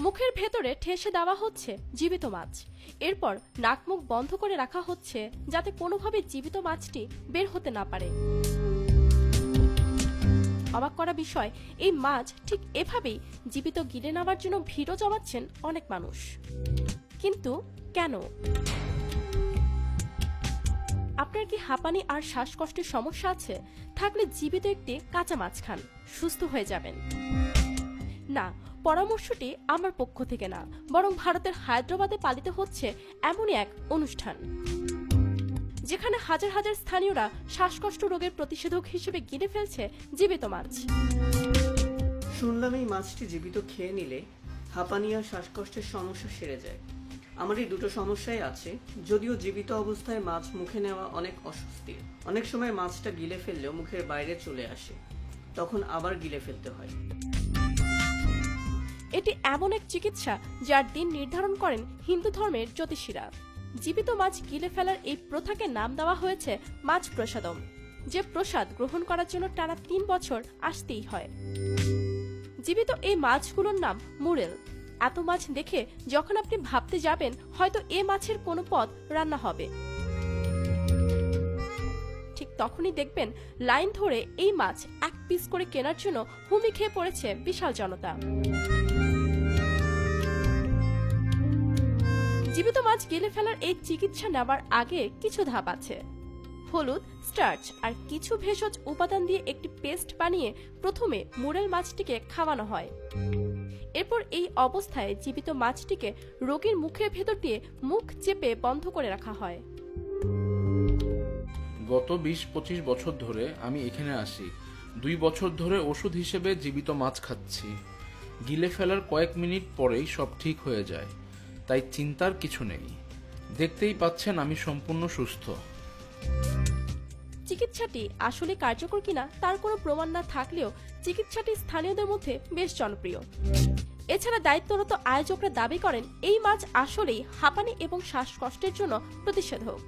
মুখের ভেতরে ঠেসে দেওয়া হচ্ছে জীবিত মাছ। এরপর নাক মুখ বন্ধ করে রাখা হচ্ছে যাতে কোনোভাবে জীবিত মাছটি বের হতে না পারে। অবাক করা বিষয়, এই মাছ ঠিক এভাবেই জীবিত গিলে নেওয়ার জন্য ভিড়ও জমাচ্ছেন অনেক মানুষ। কিন্তু কেন? আপনার কি হাঁপানি আর শ্বাসকষ্টের সমস্যা আছে? থাকলে জীবিত একটি কাঁচা মাছ খান, সুস্থ হয়ে যাবেন। না, পরামর্শটি আমার পক্ষ থেকে না, বরং ভারতের হায়দ্রাবাদে পালিত হচ্ছে এমনই এক অনুষ্ঠান যেখানে হাজার হাজার স্থানীয়রা শ্বাসকষ্ট রোগের প্রতিষেধক হিসেবে গিলে ফেলছে জীবিত মাছ। শুনলাম এই মাছটি জীবিত খেয়ে নিলে হাঁপানি আর শ্বাসকষ্টের সমস্যা সেরে যায়। আমার এই দুটো সমস্যাই আছে, যদিও জীবিত অবস্থায় মাছ মুখে নেওয়া অনেক অস্বস্তির। অনেক সময় মাছটা গিলে ফেললেও মুখের বাইরে চলে আসে, তখন আবার গিলে ফেলতে হয়। এটি এমন এক চিকিৎসা যার দিন নির্ধারণ করেন হিন্দু ধর্মের জ্যোতিষীরা। জীবিত মাছ গিলে ফেলার এই প্রথাকে নাম দেওয়া হয়েছে মাছ প্রসাদম, যে প্রসাদ গ্রহণ করার জন্য টানা 3 বছর আসতেই হয়। জীবিত এই মাছগুলোর নাম মুরেল। এত মাছ দেখে যখন আপনি ভাবতে যাবেন হয়তো এ মাছের কোনো পদ রান্না হবে, ঠিক তখনই দেখবেন লাইন ধরে এই মাছ এক পিস করে কেনার জন্য হুমড়ি খেয়ে পড়েছে বিশাল জনতা। জীবিত মাছ গিলে ফেলার এই চিকিৎসা নেওয়ার আগে কিছু ধাপ আছে। হলুদ, স্টার্চ আর কিছু ভেষজ উপাদান দিয়ে একটি পেস্ট বানিয়ে প্রথমে মুরেল মাছটিকে খাওয়ানো হয়। এরপর এই অবস্থায় জীবিত মাছটিকে রোগীর মুখের ভেতর দিয়ে মুখ চেপে বন্ধ করে রাখা হয়। গত 20-25 বছর ধরে আমি এখানে আসি। 2 বছর ধরে ওষুধ হিসেবে জীবিত মাছ খাচ্ছি। গিলে ফেলার কয়েক মিনিট পরেই সব ঠিক হয়ে যায়, তাই চিন্তার কিছু নেই। দেখতেই পাচ্ছেন আমি সম্পূর্ণ সুস্থ। চিকিৎসাটি আসলে কার্যকর কিনা তার কোনো প্রমাণ না থাকলেও চিকিৎসাটি স্থানীয়দের মধ্যে বেশ জনপ্রিয়। এছাড়া দায়িত্বরত আয়োজকরা দাবি করেন এই মাছ আসলেই হাঁপানি এবং শ্বাসকষ্টের জন্য প্রতিষেধক।